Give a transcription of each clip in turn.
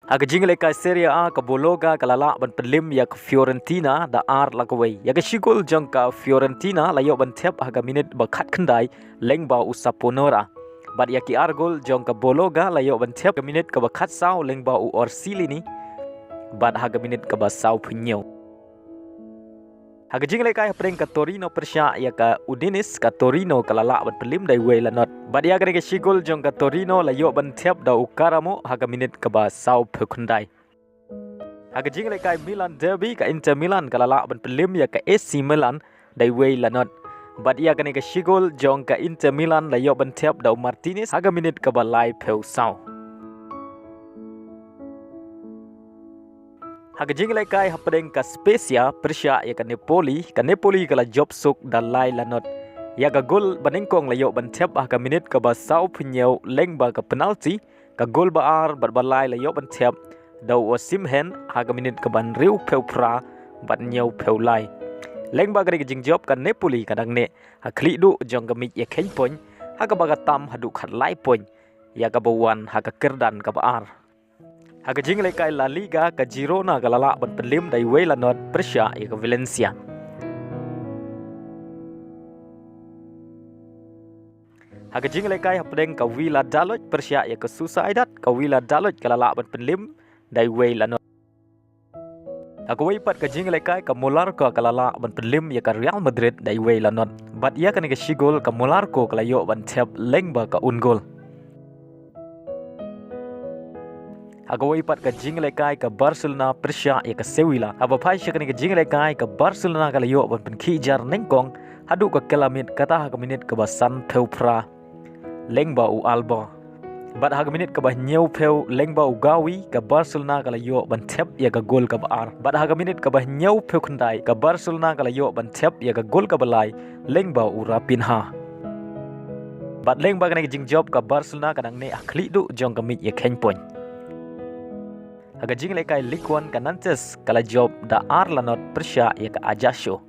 Aga jingle ka Serie A ka bologa kalala ban pelim ya ka Fiorentina da ar lagaway. Ya ka shigol jang ka Fiorentina layo ban tep aga minit bakat kendai Lyngba usaponora. Bat ya ki argol jang ka bologa layo ban tep ka minit ka bakat saw Lyngba u orsilini. Bat haga minit ka basaw punyo. Haga jingle ka preng ka Torino persya ya ka Udinese ka Torino kalala ban pelim dai way lanot. Bat ya ka shigol jang ka Torino layo ban tep da ukaramo haga minit ka basaw pukundai. Haga jingle ka Milan derby ka Inter Milan kalala ban pelim ya ka AC Milan dai way lanot. Bat ya ka shigol jang ka Inter Milan layo ban tep da Martinez haga minit ka balai peu saw. Haga jingle kai hapadeng ka Spezia persya ya ka Napoli kala job suk dalai lanot. Ya ka gol banengkong layo ban tep haga minit ka basaw punyo Lyngba ka penalti ka gol baar balai layo ban tep daw Osimhen haga minit ka ban riu peu pra ban nyau peu lai. Lyngba ka jing job ka Napoli kadang ne hakli du jong ka mit ya khen poin haga baga tam hadu khat lai poin ya ka bawan haga Kyrdan ka baar. Haga jingle kai La Liga ka Girona kalala ban pelim dai way lanot persya ya ka Valencia. Haga jingle kai hapdeng ka Villa Dalot persya ya ka Sociedad ka Villa Dalot kalala ban pelim dai way lanot. Haga way pat ka jingle kai ka Mallorca kalala ban pelim ya ka Real Madrid dai way lanot. Bat ya ka ni ka shigol ka Mallorca kalayo ban tep Lyngba ka ungol. Agawai pat ka jingle kai ka Barcelona persya ya ka Sevilla. Aba pai syakani ka jingle kai ka Barcelona kalayo ban penkijar nengkong hadu ka kelamit kata haga minit ka basan peu pra Lyngba u Alba. Bat haga minit ka bah nyeu peu Lyngba u gawi ka Barcelona kalayo ban tep ya ka gol ka baar. Bat haga minit ka bah nyeu peu kendai ka Barcelona kalayo ban tep ya ka gol ka balai Lyngba u rapinha. Bat Lyngba kana jing job ka Barcelona kadang ne akli du jong ka mit ya khen point. Haga jingle kai Ligue 1 ka Nantes kala job da Arlanot persya ya ka Ajaccio.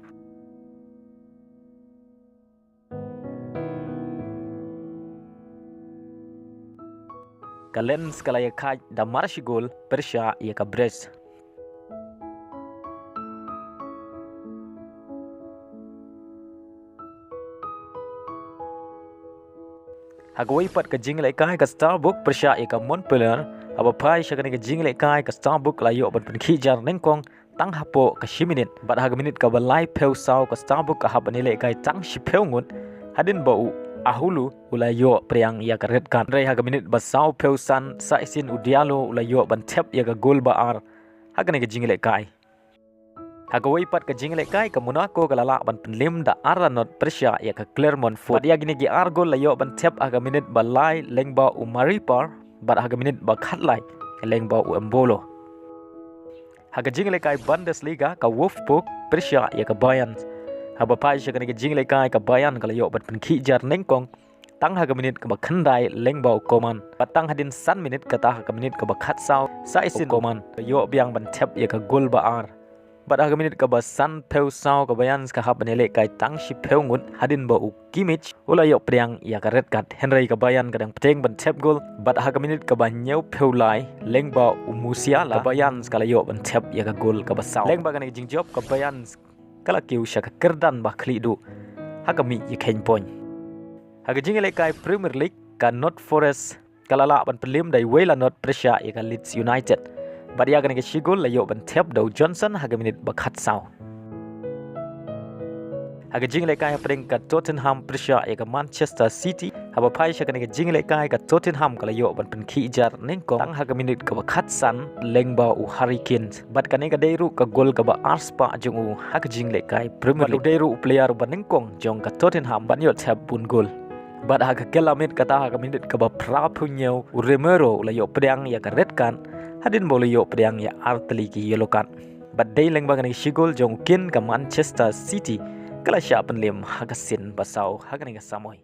Ka Lens kala ya ka da Marshigol persya ya ka Brest. Haga wipat ka jingle kai ka Starbuck persya ya ka Montpellier. Aba pai syakani ka jingle kai ka Starbuck layo ban penkijar nengkong tang hapo ka shiminit. Bat haga minit ka balai peu saw ka Starbuck ka habanile kai tang shipeu ngut hadin bau ahulu ulayo priang ya ka red card. Rai haga minit basaw peu san sa isin udialo ulayo ban tep ya ka gol baar haga ni ka jingle kai. Haga wipat ka jingle kai ka Monaco kalala ban penlim da Arlanot persya ya ka Clermont Foot. Bat ya gini gi argo layo ban tep haga minit balai Lyngba u Maripar. Bat haga minit bakat lai Lyngba u Embolo. Haga jingle kai Bundesliga ka Wolfsburg persya ya ka Bayarn. Haba pai syakani ka jingle kai ka Bayarn kalayo bat penkijar nengkong tang haga minit ka bakandai Lyngba u Koman. Batang hadin san minit kata haga minit ka bakat saw sa isin Koman yo biang ban tep ya ka gol baar. Bat haga minit ka basan peu saw ka Bayarn ka habanile kai tang shi peu ngut hadin ba u Kimmich ulayo priang ya ka red card. Henry ka Bayarn kadang peteng ban tep gol. Bat haga minit ka banyau peu lai Lyngba u Musiala ka Bayarn kalayo ban tep ya ka gol ka basaw. Lyngba kana jing job ka Bayarn kala Kiew sya ka Kyrdan ba khli du haga mi ya khen point. Haga jingle kai Premier League ka North Forest kalala ban pelim dai wela not persya ya ka Leeds United. Bat ya kana shigol layo ban tep daw Johnson haga minit bakat saw. Haga jingle kai hapadeng ka Tottenham persya ya ka Manchester City. Haba pai syakani ka jingle kai ka Tottenham kalayo ban penkijar nengkong tang haga minit ka bakat san Lyngba u Hurricane. Bat kani ka deiru ka gol ka ba Arspa jong u haga jingle kai Premier League deiru player ban nengkong jong ka Tottenham ban yo tep bun gol. Bat haga kelamit kata haga minit ka ba prapunyo u Remero layo pedang ya ka red card hadin bolayo pedang ya arteli ki yellow card. Bat dei Lyngba kani shigol jong kin ka Manchester City kala siya penlim haga sin basaw haga ni ka samoy.